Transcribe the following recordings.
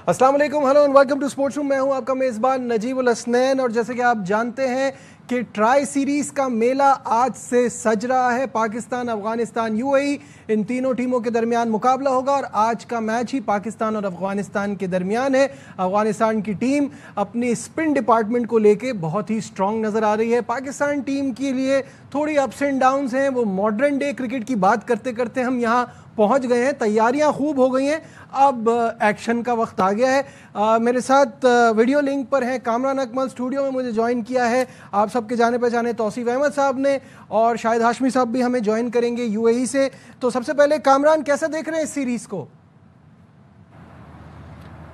अस्सलाम वालेकुम, hello and welcome to sports room. मैं हूं आपका मेज़बान नजीबुल हसनैन और जैसे कि आप जानते हैं कि ट्राई सीरीज़ का मेला आज से सज रहा है। पाकिस्तान, अफगानिस्तान, यूएई, इन तीनों टीमों के दरमियान मुकाबला होगा और आज का मैच ही पाकिस्तान और अफगानिस्तान के दरमियान है। अफगानिस्तान की टीम अपनी स्पिन डिपार्टमेंट को लेके बहुत ही स्ट्रॉन्ग नज़र आ रही है। पाकिस्तान टीम के लिए थोड़ी अप्स एंड डाउन्स हैं। वो मॉडर्न डे क्रिकेट की बात करते करते हम यहाँ पहुंच गए हैं, तैयारियां खूब हो गई हैं, अब एक्शन का वक्त आ गया है। मेरे साथ वीडियो लिंक पर हैं कामरान अकमल, स्टूडियो में मुझे ज्वाइन किया है आप सबके जाने पहचाने तौसीफ अहमद साहब ने, और शाहिद हाशमी साहब भी हमें ज्वाइन करेंगे यूएई से। तो सबसे पहले कामरान, कैसा देख रहे हैं इस सीरीज को?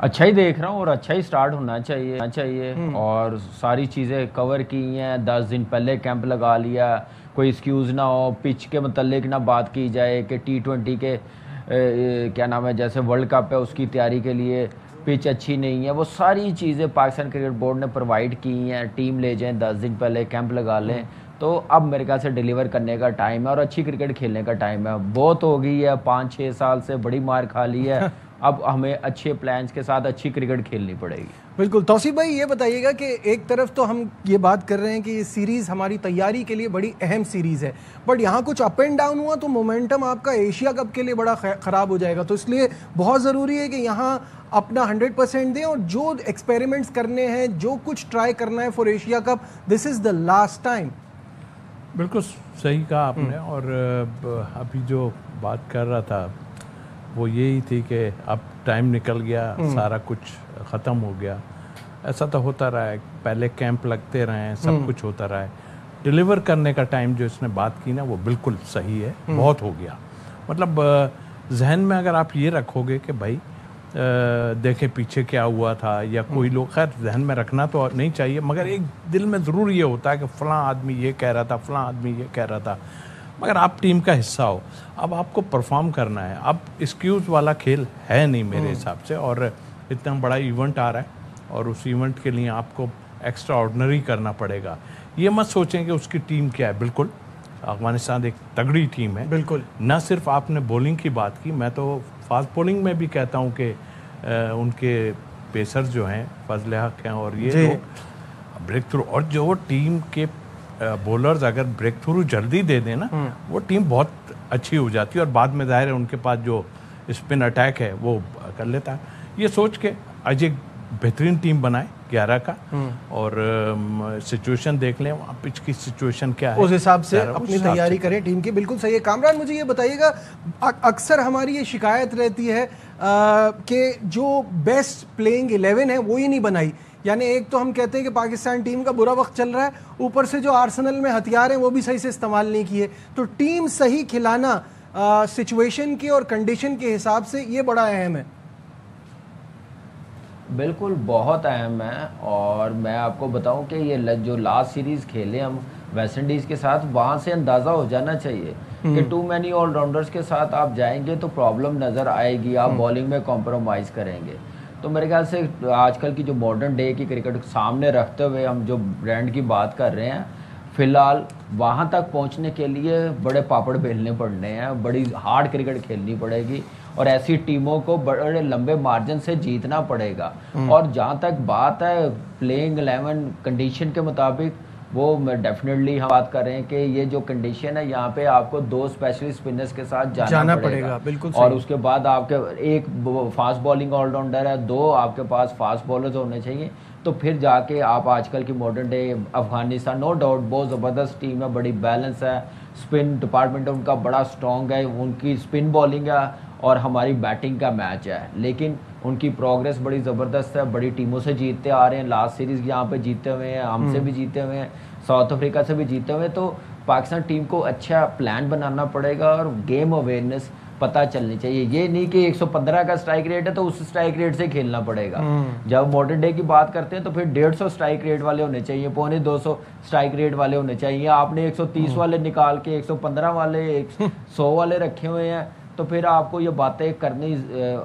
अच्छा ही देख रहा हूँ और अच्छा ही स्टार्ट होना चाहिए और सारी चीज़ें कवर की हैं। 10 दिन पहले कैंप लगा लिया, कोई एक्सक्यूज़ ना हो, पिच के मतलब ना बात की जाए कि T20 के क्या नाम है, जैसे वर्ल्ड कप है उसकी तैयारी के लिए पिच अच्छी नहीं है। वो सारी चीज़ें पाकिस्तान क्रिकेट बोर्ड ने प्रोवाइड की हैं। टीम ले जाएं, 10 दिन पहले कैंप लगा लें, तो अब मेरे ख्याल से डिलीवर करने का टाइम है और अच्छी क्रिकेट खेलने का टाइम है। बहुत हो गई है, 5-6 साल से बड़ी मार खा ली है। अब हमें अच्छे प्लान्स के साथ अच्छी क्रिकेट खेलनी पड़ेगी। बिल्कुल। तौसीफ भाई, ये बताइएगा कि एक तरफ तो हम ये बात कर रहे हैं कि ये सीरीज़ हमारी तैयारी के लिए बड़ी अहम सीरीज़ है, बट यहाँ कुछ अप एंड डाउन हुआ तो मोमेंटम आपका एशिया कप के लिए बड़ा ख़राब हो जाएगा। तो इसलिए बहुत ज़रूरी है कि यहाँ अपना 100% दें और जो एक्सपेरिमेंट्स करने हैं, जो कुछ ट्राई करना है for Asia cup, this is the last time. बिल्कुल सही कहा आपने। और अभी जो बात कर रहा था वो यही थी कि अब टाइम निकल गया, सारा कुछ ख़त्म हो गया। ऐसा तो होता रहा है, पहले कैंप लगते रहे हैं, सब कुछ होता रहा है। डिलीवर करने का टाइम जो इसने बात की ना, वो बिल्कुल सही है, बहुत हो गया। मतलब जहन में अगर आप ये रखोगे कि भाई देखे पीछे क्या हुआ था, या कोई लोग, खैर जहन में रखना तो नहीं चाहिए, मगर एक दिल में ज़रूर ये होता है कि फ़लाँ आदमी ये कह रहा था, फ़लाँ आदमी ये कह रहा था। मगर आप टीम का हिस्सा हो, अब आपको परफॉर्म करना है। अब एक्सक्यूज़ वाला खेल है नहीं मेरे हिसाब से। और इतना बड़ा इवेंट आ रहा है और उस इवेंट के लिए आपको एक्स्ट्रा ऑर्डिनरी करना पड़ेगा। ये मत सोचें कि उसकी टीम क्या है। बिल्कुल अफगानिस्तान एक तगड़ी टीम है। बिल्कुल। न सिर्फ आपने बॉलिंग की बात की, मैं तो फास्ट बॉलिंग में भी कहता हूँ कि उनके पेसर जो हैं फजल हक हैं, और ये लोग ब्रेक थ्रू, और जो टीम के बॉलर्स अगर ब्रेक थ्रू जल्दी दे दें ना, वो टीम बहुत अच्छी हो जाती है और बाद में जाहिर है उनके पास जो स्पिन अटैक है वो कर लेता है। ये सोच के आज एक बेहतरीन टीम बनाए 11 का, और सिचुएशन देख लें वहाँ पिच की सिचुएशन क्या है, उस हिसाब से अपनी तैयारी करें टीम की। बिल्कुल सही है। कामरान, मुझे ये बताइएगा, अक्सर हमारी ये शिकायत रहती है कि जो बेस्ट प्लेइंग 11 है वो ही नहीं बनाई। यानी एक तो हम कहते हैं कि पाकिस्तान टीम का बुरा वक्त चल रहा है, ऊपर से जो आर्सेनल में हथियार हैं वो भी सही से इस्तेमाल नहीं किए। तो टीम सही खिलाना सिचुएशन के और कंडीशन के हिसाब से ये बड़ा अहम है। बिल्कुल बहुत अहम है। और मैं आपको बताऊं कि ये जो लास्ट सीरीज़ खेले हम वेस्ट इंडीज़ के साथ, वहाँ से अंदाज़ा हो जाना चाहिए कि टू मैनी ऑलराउंडर्स के साथ आप जाएंगे तो प्रॉब्लम नज़र आएगी, आप बॉलिंग में कॉम्प्रोमाइज़ करेंगे। तो मेरे ख्याल से आजकल की जो मॉडर्न डे की क्रिकेट सामने रखते हुए हम जो ब्रांड की बात कर रहे हैं, फ़िलहाल वहाँ तक पहुँचने के लिए बड़े पापड़ बेलने पड़ने हैं, बड़ी हार्ड क्रिकेट खेलनी पड़ेगी और ऐसी टीमों को बड़े लंबे मार्जिन से जीतना पड़ेगा। और जहाँ तक बात है प्लेइंग 11 कंडीशन के मुताबिक, वो मैं डेफिनेटली हम बात कर रहे हैं कि ये जो कंडीशन है, यहाँ पे आपको 2 स्पेशलिस्ट स्पिनर्स के साथ जाना पड़ेगा। बिल्कुल। और उसके बाद आपके एक फास्ट बॉलिंग ऑलराउंडर है, 2 आपके पास फास्ट बॉलर्स होने चाहिए। तो फिर जाके आप आजकल की modern day Afghanistan no doubt बहुत ज़बरदस्त टीम है, बड़ी बैलेंस है, स्पिन डिपार्टमेंट उनका बड़ा स्ट्रॉन्ग है, उनकी स्पिन बॉलिंग है और हमारी बैटिंग का मैच है। लेकिन उनकी प्रोग्रेस बड़ी ज़बरदस्त है, बड़ी टीमों से जीतते आ रहे हैं। लास्ट सीरीज़ यहाँ पे जीते हुए हैं, हमसे भी जीते हुए हैं, साउथ अफ्रीका से भी जीते हुए हैं। तो पाकिस्तान टीम को अच्छा प्लान बनाना पड़ेगा और गेम अवेयरनेस पता चलनी चाहिए। ये नहीं कि 115 का स्ट्राइक रेट है तो उस स्ट्राइक रेट से खेलना पड़ेगा। जब मॉडर्न डे की बात करते हैं तो फिर 150 स्ट्राइक रेट वाले होने चाहिए, 250 स्ट्राइक रेट वाले होने चाहिए। आपने 130 वाले निकाल के 115 वाले 100 वाले रखे हुए हैं, तो फिर आपको ये बातें करनी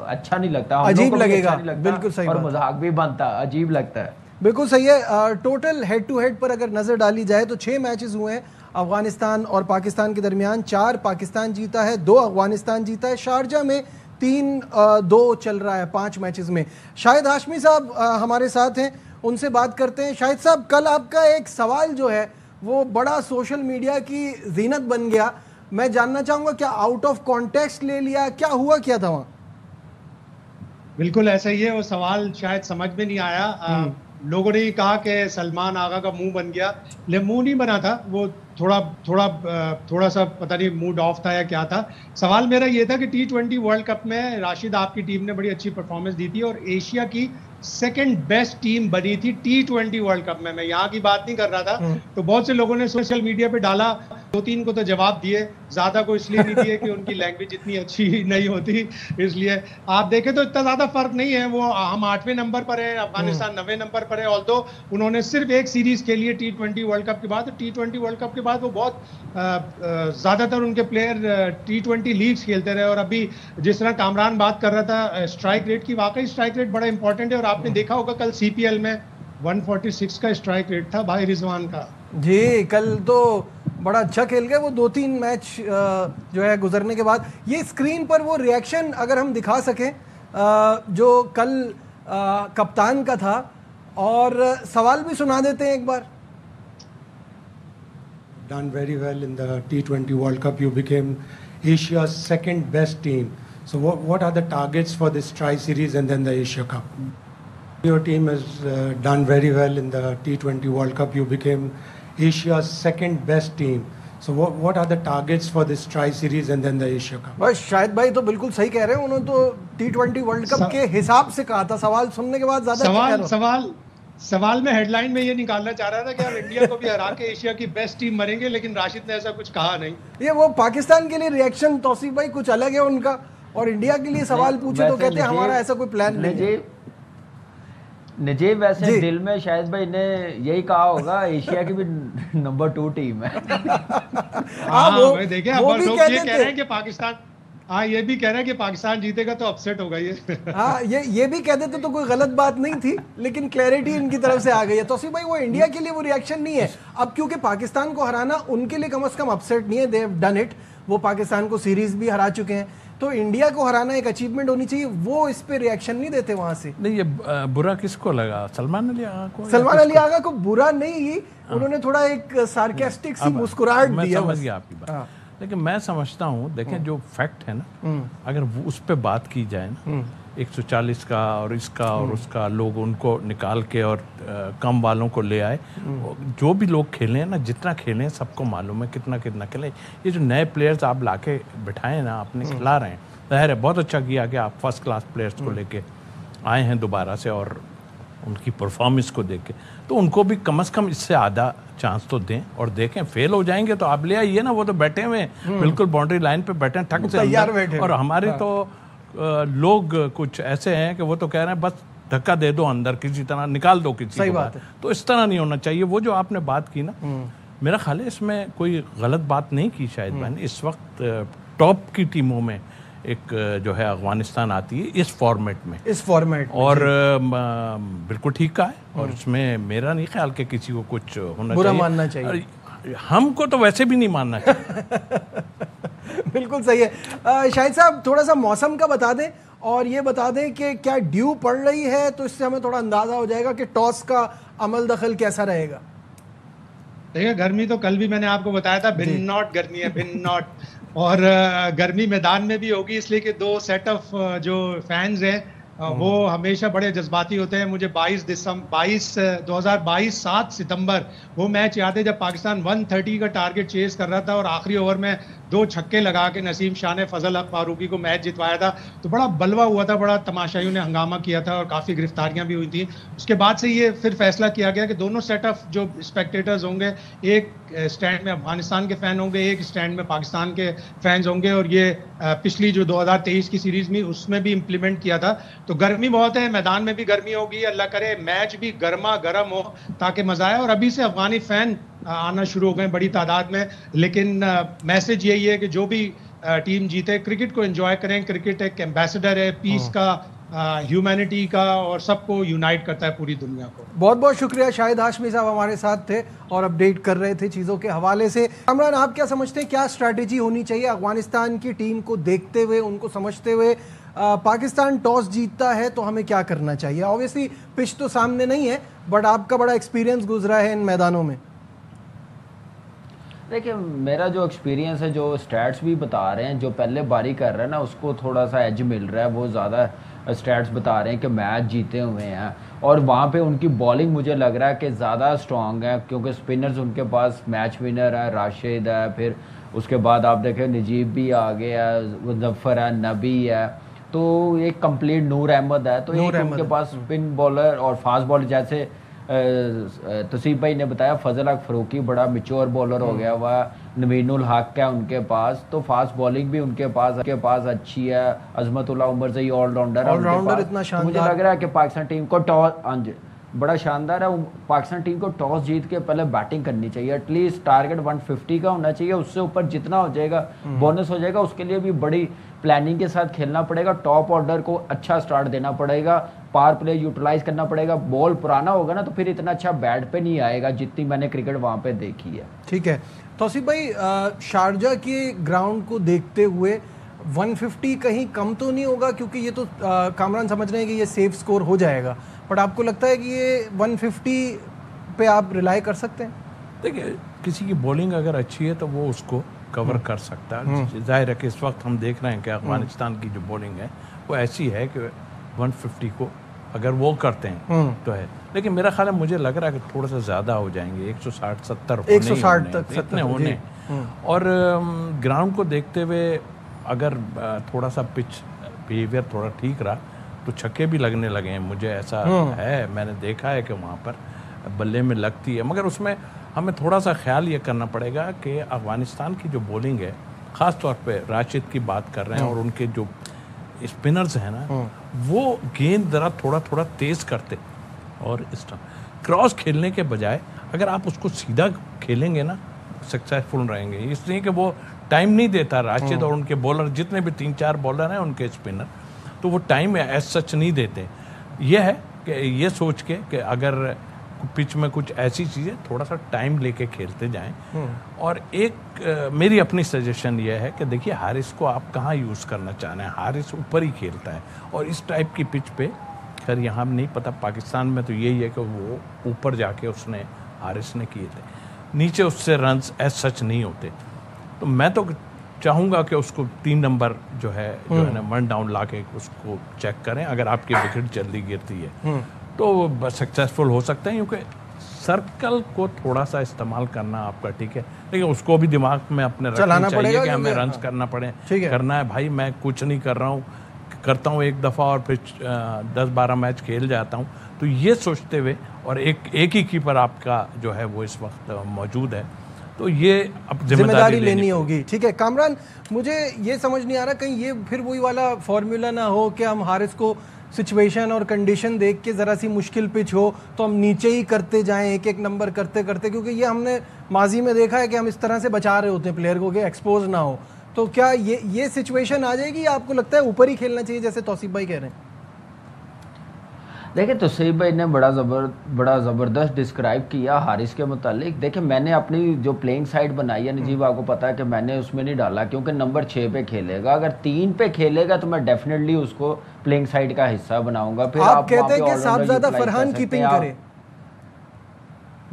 अच्छा नहीं लगता, अजीब लगेगा। बिल्कुल सही, और मजाक भी बनता, अजीब लगता है। बिल्कुल सही है। टोटल हेड टू हेड पर अगर नजर डाली जाए तो 6 मैचेस हुए हैं अफगानिस्तान और पाकिस्तान के दरमियान। 4 पाकिस्तान जीता है, 2 अफगानिस्तान जीता है। शारजा में 3-2 चल रहा है 5 मैचेस में। शाहिद हाशमी साहब हमारे साथ हैं, उनसे बात करते हैं। शाहिद साहब, कल आपका एक सवाल जो है वो बड़ा सोशल मीडिया की जीनत बन गया। मैं जानना चाहूंगा, क्या आउट ऑफ कॉन्टेक्स्ट ले लिया, क्या हुआ, क्या था वहाँ? बिल्कुल ऐसा ही है, वो सवाल शायद समझ में नहीं आया। लोगों ने कहा कि सलमान आगा का मुंह बन गया, लेकिन मुंह नहीं बना था, वो थोड़ा सा पता नहीं मूड ऑफ था या क्या था। सवाल मेरा ये था कि T20 वर्ल्ड कप में राशिद आपकी टीम ने बड़ी अच्छी परफॉर्मेंस दी थी और एशिया की सेकंड बेस्ट टीम बनी थी T20 वर्ल्ड कप में। मैं यहाँ की बात नहीं कर रहा था। तो बहुत से लोगों ने सोशल मीडिया पे डाला, 2-3 को तो जवाब दिए, ज्यादा को इसलिए नहीं दिए कि उनकी लैंग्वेज इतनी अच्छी नहीं होती, इसलिए। आप देखें तो इतना ज्यादा फर्क नहीं है, वो हम 8वें नंबर पर है, अफगानिस्तान 9वें नंबर पर है। ऑल्दो उन्होंने सिर्फ एक सीरीज खेली है T20 वर्ल्ड कप के बाद। T20 वर्ल्ड कप के बाद वो बहुत ज्यादातर उनके प्लेयर T20 लीग्स खेलते रहे। और अभी जिस तरह कामरान बात कर रहा था स्ट्राइक रेट की, वाकई स्ट्राइक रेट बड़ा इंपॉर्टेंट है। और आपने देखा होगा कल CPL में 146 का स्ट्राइक रेट था भाई रिजवान का। जी, कल तो बड़ा अच्छा खेल गए वो 2-3 मैच जो है गुजरने के बाद। ये स्क्रीन पर वो रिएक्शन अगर हम दिखा सकें जो कल कप्तान का था, और सवाल भी सुना देते हैं एक बार। Done very well in the T20 World Cup. You became Asia's second best team. So what are the targets for this tri-series and then the Asia Cup? Your team has done very well in the T20 World Cup. You became Asia's second best team. So what are the targets for this tri-series and then the Asia Cup? बस शाहिद भाई तो बिल्कुल सही कह रहे हैं, उन्होंने तो T20 वर्ल्ड कप के हिसाब से कहा था। सवाल सुनने के बाद ज्यादा सवाल में हेडलाइन में ये निकालना चाह रहा था कि हम इंडिया को भी हरा के एशिया की बेस्ट टीम बनेंगे, लेकिन राशिद ने ऐसा कुछ कहा नहीं। ये वो पाकिस्तान के लिए रिएक्शन तौसीफ भाई कुछ अलग है उनका, और इंडिया के लिए सवाल पूछे तो कहते हैं हमारा ऐसा कोई प्लान नहीं है। नजीब वैसे दिल में शायद भाई ने यही कहा होगा एशिया की भी नंबर 2 टीम है। वो देखिए, वो भी कह रहे हैं कि पाकिस्तान, हाँ ये भी कह रहे हैं कि पाकिस्तान जीतेगा तो अपसेट होगा ये। हाँ ये भी कह देते तो कोई गलत बात नहीं थी, लेकिन क्लैरिटी इनकी तरफ से आ गई है। तौसीफ भाई, वो इंडिया के लिए वो रिएक्शन नहीं है अब, क्योंकि पाकिस्तान को हराना उनके लिए कम से कम अपसेट नहीं है, दे हैव डन इट। वो पाकिस्तान को सीरीज भी हरा चुके हैं, तो इंडिया को हराना एक अचीवमेंट होनी चाहिए। वो इस पे रिएक्शन नहीं देते वहां से। नहीं, ये बुरा किसको लगा? सलमान अली आगा को? सलमान अली आगा को बुरा नहीं, उन्होंने थोड़ा एक सार्केस्टिक सी मुस्कुराहट दी है। समझ गया आपकी बात, लेकिन मैं समझता हूँ, देखें जो फैक्ट है ना, अगर वो उस पर बात की जाए ना, 140 का और इसका और उसका, लोग उनको निकाल के और कम वालों को ले आए। जो भी लोग खेले हैं ना, जितना खेले हैं सबको मालूम है कितना कितना खेले। ये जो नए प्लेयर्स आप लाके बिठाए ना, आपने खिला रहे हैं, जाहिर है बहुत अच्छा किया कि आप फर्स्ट क्लास प्लेयर्स को लेके आए हैं दोबारा से, और उनकी परफॉर्मेंस को देख के तो उनको भी कम से कम इससे आधा चांस तो दें। और देखें फेल हो जाएंगे तो आप ले आइए ना, वो तो बैठे हुए बिल्कुल बाउंड्री लाइन पे बैठे हैं, ठक से तैयार बैठे। और हमारे तो लोग कुछ ऐसे हैं कि वो तो कह रहे हैं बस धक्का दे दो अंदर, किसी तरह निकाल दो किसी सही को। बात है। तो इस तरह नहीं होना चाहिए। वो जो आपने बात की ना, मेरा ख्याल है इसमें कोई गलत बात नहीं की शायद मैंने। इस वक्त टॉप की टीमों में एक जो है अफगानिस्तान आती है इस फॉर्मेट में, और बिल्कुल ठीक कहा है। और इसमें मेरा नहीं ख्याल कि किसी को कुछ होना बुरा मानना चाहिए। हमको तो वैसे भी नहीं मानना चाहिए। बिल्कुल सही है। शाहिद साहब, थोड़ा सा मौसम का बता दें, और ये बता दें कि क्या ड्यू पड़ रही है, तो इससे हमें थोड़ा अंदाजा हो जाएगा कि टॉस का अमल दखल कैसा रहेगा। देखिए, गर्मी तो कल भी मैंने आपको बताया था, भिन्नॉट गर्मी है, भिन्नॉट। और गर्मी मैदान में भी होगी, इसलिए कि 2 सेट ऑफ जो फैंस हैं वो हमेशा बड़े जज्बाती होते हैं। मुझे 2022 7 सितंबर वो मैच याद है जब पाकिस्तान 130 का टारगेट चेस कर रहा था और आखिरी ओवर में 2 छक्के लगा के नसीम शाह ने फजल हक फारूकी को मैच जितवाया था। तो बड़ा बलवा हुआ था, बड़ा तमाशाइयों ने हंगामा किया था और काफ़ी गिरफ्तारियां भी हुई थी। उसके बाद से ये फिर फैसला किया गया कि दोनों सेट ऑफ जो स्पेक्टेटर्स होंगे, एक स्टैंड में अफगानिस्तान के फ़ैन होंगे, एक स्टैंड में पाकिस्तान के फैंस होंगे। और ये पिछली जो 2023 की सीरीज़ में उसमें भी इम्प्लीमेंट किया था। तो गर्मी बहुत है, मैदान में भी गर्मी होगी, अल्लाह करे मैच भी गर्मा गर्म हो ताकि मज़ा आए। और अभी से अफगानी फ़ैन आना शुरू हो गए बड़ी तादाद में। लेकिन मैसेज यही है कि जो भी टीम जीते, क्रिकेट को एंजॉय करें। क्रिकेट एक एम्बेसडर है पीस का, ह्यूमैनिटी का, और सबको यूनाइट करता है पूरी दुनिया को। बहुत बहुत शुक्रिया। शाहिद हाशमी साहब हमारे साथ थे और अपडेट कर रहे थे चीज़ों के हवाले से। कामरान, आप क्या समझते हैं, क्या स्ट्रैटेजी होनी चाहिए अफगानिस्तान की टीम को देखते हुए, उनको समझते हुए? पाकिस्तान टॉस जीतता है तो हमें क्या करना चाहिए? ऑब्वियसली पिच तो सामने नहीं है, बट आपका बड़ा एक्सपीरियंस गुजरा है इन मैदानों में। देखिए, मेरा जो एक्सपीरियंस है, जो स्टैट्स भी बता रहे हैं, जो पहले बारी कर रहे हैं ना उसको थोड़ा सा एज मिल रहा है, वो ज़्यादा स्टैट्स बता रहे हैं कि मैच जीते हुए हैं। और वहाँ पे उनकी बॉलिंग मुझे लग रहा है कि ज़्यादा स्ट्रॉन्ग है, क्योंकि स्पिनर्स उनके पास मैच विनर है, राशिद है, फिर उसके बाद आप देखें नजीब भी आ गया, मुजफ्फर है, नबी है, तो एक कंप्लीट नूर अहमद है। तो एक उनके पास स्पिन बॉलर और फास्ट बॉलर, जैसे तसीब भाई ने बताया फजल हक फरूकी बड़ा मिच्योर बॉलर हो गया हुआ, नवीनुल हक है उनके पास, तो फास्ट बॉलिंग भी उनके पास अच्छी है। अजमतुल्लाह उमर से ऑलराउंडर इतना शानदार। मुझे लग रहा है कि पाकिस्तान टीम को टॉस बड़ा शानदार है। पाकिस्तान टीम को टॉस जीत के पहले बैटिंग करनी चाहिए। एटलीस्ट टारगेट 150 का होना चाहिए, उससे ऊपर जितना हो जाएगा बोनस हो जाएगा। उसके लिए भी बड़ी प्लानिंग के साथ खेलना पड़ेगा। टॉप ऑर्डर को अच्छा स्टार्ट देना पड़ेगा, पावर प्ले यूटिलाइज करना पड़ेगा। बॉल पुराना होगा ना तो फिर इतना अच्छा बैट पे नहीं आएगा जितनी मैंने क्रिकेट वहाँ पे देखी है। ठीक है तौसीफ भाई, शारजा के ग्राउंड को देखते हुए 150 कहीं कम तो नहीं होगा? क्योंकि ये तो कामरान समझ रहे हैं कि ये सेफ स्कोर हो जाएगा, बट आपको लगता है कि ये 150 पे आप रिलाई कर सकते हैं? देखिए, किसी की बॉलिंग अगर अच्छी है तो वो उसको कवर कर सकता है। जाहिर है कि इस वक्त हम देख रहे हैं कि अफगानिस्तान की जो बॉलिंग है वो ऐसी है कि 150 को अगर वो करते हैं तो है। लेकिन मेरा ख्याल है, मुझे लग रहा है कि थोड़ा सा ज़्यादा हो जाएंगे, 160-70 160 तक इतने होने। और ग्राउंड को देखते हुए अगर थोड़ा सा पिच बिहेवियर थोड़ा ठीक रहा तो छक्के भी लगने लगे हैं, मुझे ऐसा है, मैंने देखा है कि वहाँ पर बल्ले में लगती है। मगर उसमें हमें थोड़ा सा ख्याल ये करना पड़ेगा कि अफगानिस्तान की जो बॉलिंग है, ख़ास तौर पे राशिद की बात कर रहे हैं, और उनके जो स्पिनर्स हैं ना, वो गेंद ज़रा थोड़ा थोड़ा तेज़ करते, और इस तरह क्रॉस खेलने के बजाय अगर आप उसको सीधा खेलेंगे ना, सक्सेसफुल रहेंगे। इसलिए कि वो टाइम नहीं देता राशिद और उनके बॉलर, जितने भी 3-4 बॉलर हैं उनके स्पिनर, तो वो टाइम एज सच नहीं देते। यह है कि ये सोच के कि अगर पिच में कुछ ऐसी चीज़ें थोड़ा सा टाइम लेके खेलते जाएं। और एक मेरी अपनी सजेशन ये है कि देखिए, हारिस को आप कहाँ यूज़ करना चाह रहे हैं। हारिस ऊपर ही खेलता है, और इस टाइप की पिच पे, खैर यहाँ नहीं पता, पाकिस्तान में तो यही है कि वो ऊपर जाके उसने हारिस ने किए थे, नीचे उससे रन्स एज सच नहीं होते। तो मैं तो चाहूँगा कि उसको 3 नंबर जो है ना 1 डाउन ला के उसको चेक करें। अगर आपकी विकेट जल्दी गिरती है तो सक्सेसफुल हो सकते हैं, क्योंकि सर्कल को थोड़ा सा इस्तेमाल करना आपका ठीक है, लेकिन उसको भी दिमाग में अपने रखना चाहिए कि हमें रन्स करना पड़े, करना है भाई। मैं कुछ नहीं कर रहा हूँ, करता हूँ एक दफ़ा और फिर 10-12 मैच खेल जाता हूँ। तो ये सोचते हुए, और एक ही कीपर आपका जो है वो इस वक्त मौजूद है, तो ये अब जिम्मेदारी लेनी होगी। ठीक है कामरान, मुझे ये समझ नहीं आ रहा कहीं ये फिर वही वाला फॉर्मूला ना हो कि हम हारिस को सिचुएशन और कंडीशन देख के ज़रा सी मुश्किल पिच हो तो हम नीचे ही करते जाएं, एक नंबर करते करते, क्योंकि ये हमने माजी में देखा है कि हम इस तरह से बचा रहे होते हैं प्लेयर को कि एक्सपोज ना हो। तो क्या ये सिचुएशन आ जाएगी, या आपको लगता है ऊपर ही खेलना चाहिए जैसे तौसीफ भाई कह रहे हैं? देखिए, तौसीफ भाई ने बड़ा ज़बरदस्त डिस्क्राइब किया हारिस के मुतालिक। देखिए, मैंने अपनी जो प्लेइंग साइड बनाई है नजीब, आपको पता है कि मैंने उसमें नहीं डाला, क्योंकि नंबर 6 पे खेलेगा। अगर 3 पे खेलेगा तो मैं डेफिनेटली उसको प्लेइंग साइड का हिस्सा बनाऊंगा। फिर आप कहते हैं कि साहबजादा फरहान कीपिंग करे?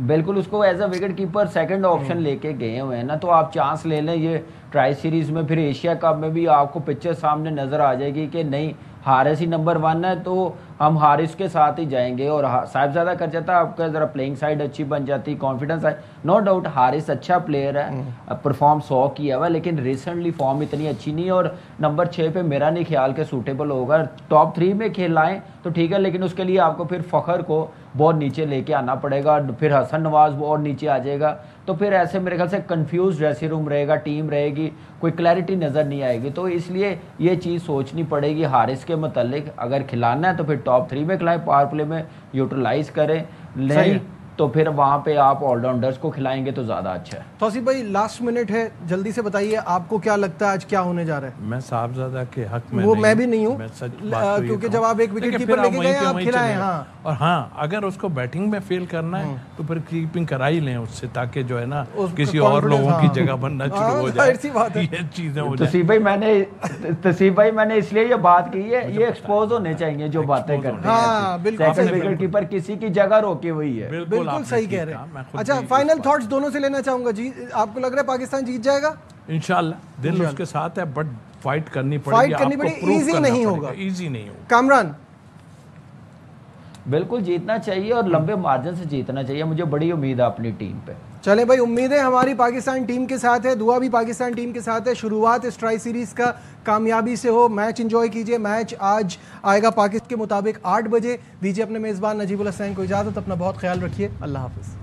बिल्कुल, उसको as a wicket keeper second option लेके गए हुए हैं ना, तो आप चांस ले लें। ये ट्राई सीरीज में, फिर एशिया कप में भी आपको पिक्चर सामने नजर आ जाएगी कि नहीं, हारिस ही नंबर 1 है, तो हम हारिस के साथ ही जाएंगे। और साहिबजादा कर जाता, आपका ज़रा प्लेइंग साइड अच्छी बन जाती, कॉन्फिडेंस है। नो डाउट हारिस अच्छा प्लेयर है, परफॉर्म 100 किया हुआ, लेकिन रिसेंटली फॉर्म इतनी अच्छी नहीं है, और नंबर 6 पे मेरा नहीं ख्याल के सूटेबल होगा। टॉप 3 में खेलाएं तो ठीक है, लेकिन उसके लिए आपको फिर फ़खर को बहुत नीचे लेके आना पड़ेगा, फिर हसन नवाज और नीचे आ जाएगा। तो फिर ऐसे मेरे ख्याल से कंफ्यूज ड्रेसिंग रूम रहेगा, टीम रहेगी, कोई क्लैरिटी नज़र नहीं आएगी। तो इसलिए ये चीज़ सोचनी पड़ेगी हारिस के मुतालिक। अगर खिलाना है तो फिर टॉप 3 में खिलाएं, पावर प्ले में यूटिलाइज करें, नहीं तो फिर वहाँ पे आप ऑलराउंडर्स को खिलाएंगे तो ज़्यादा अच्छा है। तौसीफ भाई लास्ट मिनट है, जल्दी से बताइए आपको क्या लगता है आज क्या होने जा रहा है? मैं साहबजादा के हक में वो नहीं मैं भी नहीं हूँ, मैं सच बात तो ये क्योंकि कहूँ। जब आप एक विकेट लेकिन कीपर फिर आप लेके वहीं गए पे आप वहीं खिलाएं। चले गए। हाँ, और हाँ, अगर उसको बैटिंग में फेल करना है तो फिर कीपिंग करा ही लें उससे, ताकि जो है ना किसी और लोगों की जगह बनना शुरू हो जाए। सी बात है। ये चीजें हो जाए। तसीफ भाई मैंने इसलिए ये बात की है, ये एक्सपोज होने चाहिए जो बातें करते हाँ, हैं। बिल्कुल सेकंड सही। विकेट कीपर किसी की जगह रोके हुई है। बिल्कुल आपने सही ठीक कह रहे कहा, मैं हैं। खुद अच्छा, भी फाइनल इस थॉट्स दोनों से लेना चाहूंगा जी। आपको लग रहा है पाकिस्तान जीत जाएगा? इंशाल्लाह दिल उसके साथ है, बट फाइट करनी फाइट पड़ेगी, करनी आपको पड़ेगी, प्रूव easy करना नहीं पड़ेगा। होगा। इजी नहीं होगा। कामरान? बिल्कुल जीतना चाहिए और लंबे मार्जिन से जीतना चाहिए। मुझे बड़ी उम्मीद है अपनी टीम पे। चले भाई, उम्मीदें हमारी पाकिस्तान टीम के साथ है, दुआ भी पाकिस्तान टीम के साथ है। शुरुआत इस ट्राई सीरीज का कामयाबी से हो। मैच एंजॉय कीजिए। मैच आज आएगा पाकिस्तान के मुताबिक 8 बजे। दीजिए अपने मेज़बान नजीबुल हसनैन को इजाज़त। अपना बहुत ख्याल रखिए। अल्लाह हाफिज़।